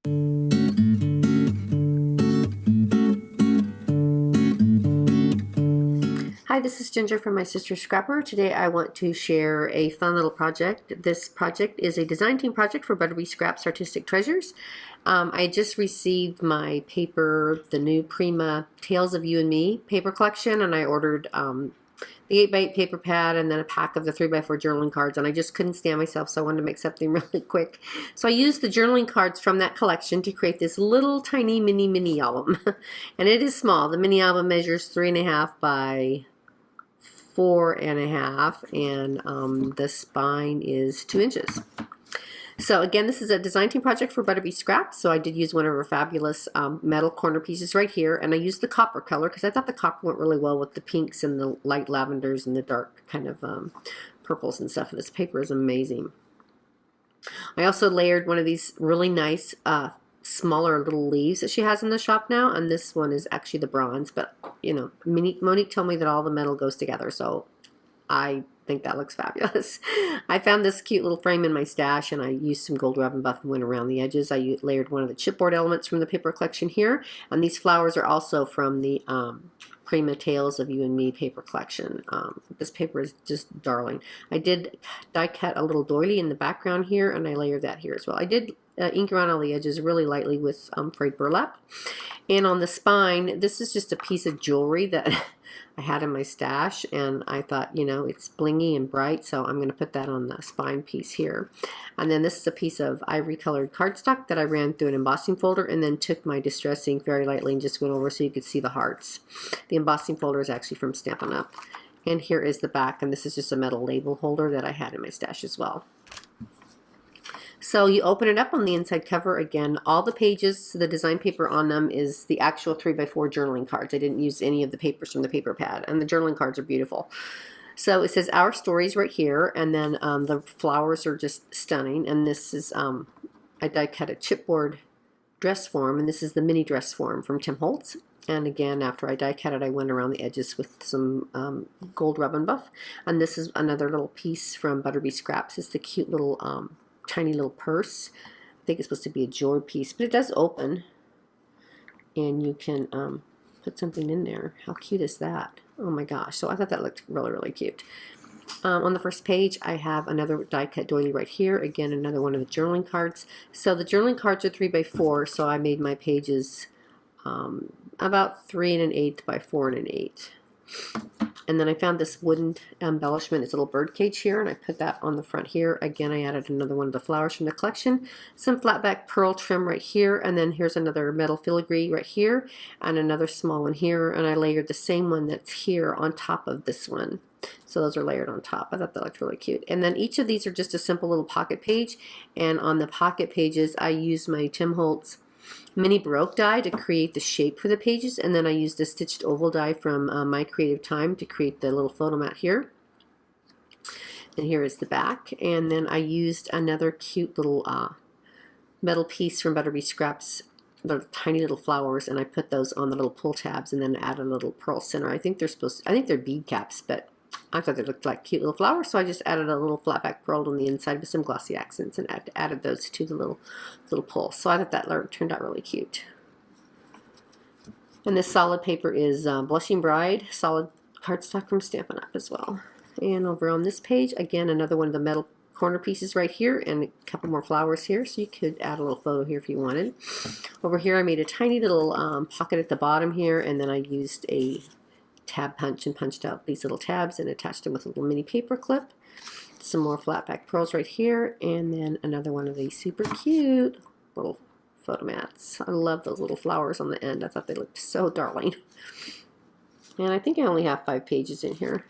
Hi, this is Ginger from My Sister Scrapper. Today I want to share a fun little project. This project is a design team project for ButterBee Scraps Artistic Treasures. I just received my paper, the new Prima Tales of You and Me paper collection, and I ordered the 8x8 paper pad and then a pack of the 3x4 journaling cards, and I just couldn't stand myself, so I wanted to make something really quick. So I used the journaling cards from that collection to create this little tiny mini album. And it is small. The mini album measures 3.5 by 4.5, and the spine is 2 inches. So again, this is a design team project for ButterBee Scraps. So I did use one of her fabulous metal corner pieces right here, and I used the copper color because I thought the copper went really well with the pinks and the light lavenders and the dark kind of purples and stuff. This paper is amazing. I also layered one of these really nice smaller little leaves that she has in the shop now, and this one is actually the bronze, but you know, Monique told me that all the metal goes together, so I think that looks fabulous. I found this cute little frame in my stash, and I used some gold rub and buff and went around the edges. I layered one of the chipboard elements from the paper collection here, and these flowers are also from the Prima Tales of You and Me paper collection. This paper is just darling. I did die cut a little doily in the background here, and I layered that here as well. I did ink around all the edges really lightly with frayed burlap. And on the spine, this is just a piece of jewelry that I had in my stash, and I thought, you know, it's blingy and bright, so I'm going to put that on the spine piece here. And then this is a piece of ivory colored cardstock that I ran through an embossing folder and then took my distress ink very lightly and just went over so you could see the hearts. The embossing folder is actually from Stampin' Up. And here is the back, and this is just a metal label holder that I had in my stash as well. So you open it up. On the inside cover, again, all the pages, the design paper on them is the actual 3x4 journaling cards. I didn't use any of the papers from the paper pad, and the journaling cards are beautiful. So it says Our Stories right here, and then the flowers are just stunning. And this is, I die cut a chipboard dress form, and this is the mini dress form from Tim Holtz. And again, after I die cut it, I went around the edges with some gold rub and buff. And this is another little piece from ButterBee Scraps. It's the cute little tiny little purse. I think it's supposed to be a jewelry piece, but it does open, and you can put something in there. How cute is that? Oh my gosh. So I thought that looked really cute. On the first page, I have another die cut doily right here. Again, another one of the journaling cards. So the journaling cards are 3x4, so I made my pages about 3 1/8 by 4 1/8. And then I found this wooden embellishment. It's a little bird cage here, and I put that on the front here. Again, I added another one of the flowers from the collection, some flat back pearl trim right here, and then here's another metal filigree right here, and another small one here, and I layered the same one that's here on top of this one. So those are layered on top. I thought that looked really cute. And then each of these are just a simple little pocket page, and on the pocket pages, I used my Tim Holtz mini Baroque die to create the shape for the pages, and then I used a stitched oval die from My Creative Time to create the little photo mat here. And here is the back, and then I used another cute little metal piece from ButterBee Scraps, the tiny little flowers, and I put those on the little pull tabs and then added a little pearl center. I think they're bead caps, but I thought they looked like cute little flowers, so I just added a little flat back pearl on the inside with some glossy accents and added those to the little pull. So I thought that turned out really cute. And this solid paper is Blushing Bride, solid cardstock from Stampin' Up as well. And over on this page, again, another one of the metal corner pieces right here, and a couple more flowers here, so you could add a little photo here if you wanted. Over here I made a tiny little pocket at the bottom here, and then I used a tab punch and punched out these little tabs and attached them with a little mini paper clip. Some more flat back pearls right here, and then another one of these super cute little photo mats. I love those little flowers on the end. I thought they looked so darling. And I think I only have 5 pages in here.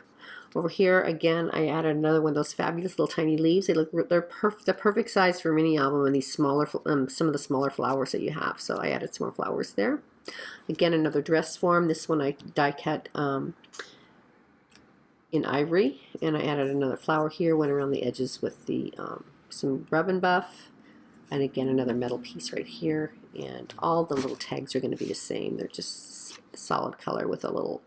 Over here, again, I added another one of those they're tiny leaves. They're the perfect size for a mini album, and these smaller, some of the smaller flowers that you have. So I added some more flowers there. Again, another dress form. This one I die cut in ivory, and I added another flower here. Went around the edges with the some rub and buff, and again another metal piece right here. And all the little tags are going to be the same. They're just solid color with a little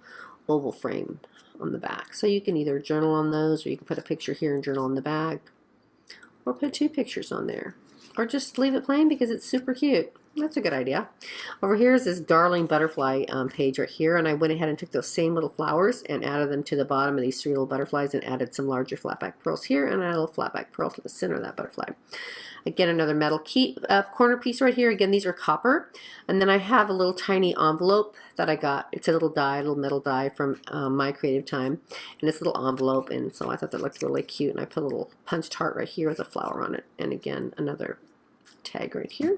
oval frame on the back. So you can either journal on those, or you can put a picture here and journal on the back, or put 2 pictures on there. or just leave it plain because it's super cute. That's a good idea. Over here is this darling butterfly page right here, and I went ahead and took those same little flowers and added them to the bottom of these 3 little butterflies and added some larger flatback pearls here, and added a little flatback pearl to the center of that butterfly. Again, another metal key corner piece right here. Again, these are copper. And then I have a little tiny envelope that I got. It's a little die, a little metal die from My Creative Time. And it's a little envelope, and so I thought that looked really cute. And I put a little punched heart right here with a flower on it. And again, another tag right here.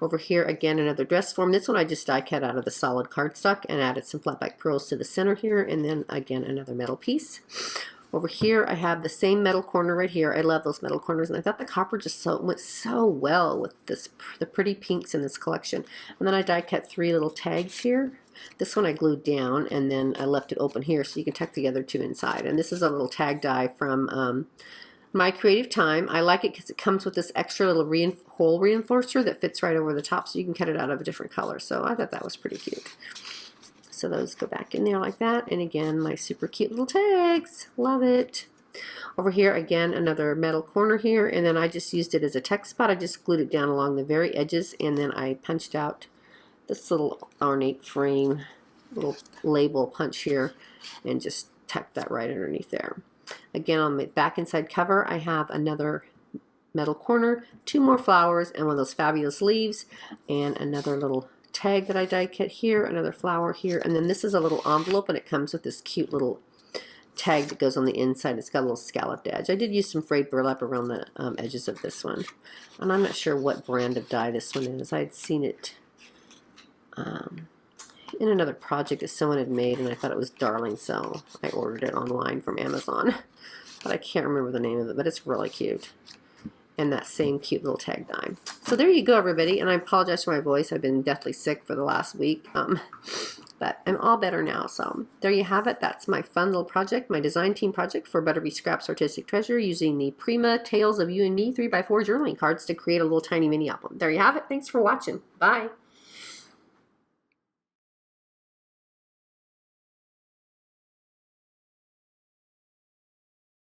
Over here, again, another dress form. This one I just die cut out of the solid cardstock and added some flatback pearls to the center here. And then, again, another metal piece. Over here, I have the same metal corner right here. I love those metal corners, and I thought the copper just went so well with the pretty pinks in this collection. And then I die cut 3 little tags here. This one I glued down, and then I left it open here so you can tuck together 2 inside. And this is a little tag die from My Creative Time. I like it because it comes with this extra little hole reinforcer that fits right over the top, so you can cut it out of a different color. So I thought that was pretty cute. So those go back in there like that. And again, my super cute little tags. Love it. Over here, again, another metal corner here. And then I just used it as a text spot. I just glued it down along the very edges. And then I punched out this little ornate frame, little label punch here. And just tucked that right underneath there. Again, on the back inside cover, I have another metal corner, 2 more flowers, and one of those fabulous leaves. And another little tag that I die cut here, another flower here, and then this is a little envelope, and it comes with this cute little tag that goes on the inside. It's got a little scalloped edge. I did use some frayed burlap around the edges of this one, and I'm not sure what brand of die this one is. I had seen it in another project that someone had made, and I thought it was darling, so I ordered it online from Amazon, but I can't remember the name of it, but it's really cute. And that same cute little tag die. So there you go, everybody. And I apologize for my voice. I've been deathly sick for the last week. But I'm all better now. So there you have it. That's my fun little project, my design team project for ButterBee Scraps Artistic Treasure, using the Prima Tales of You and Me 3x4 journaling cards to create a little tiny mini album. There you have it. Thanks for watching. Bye.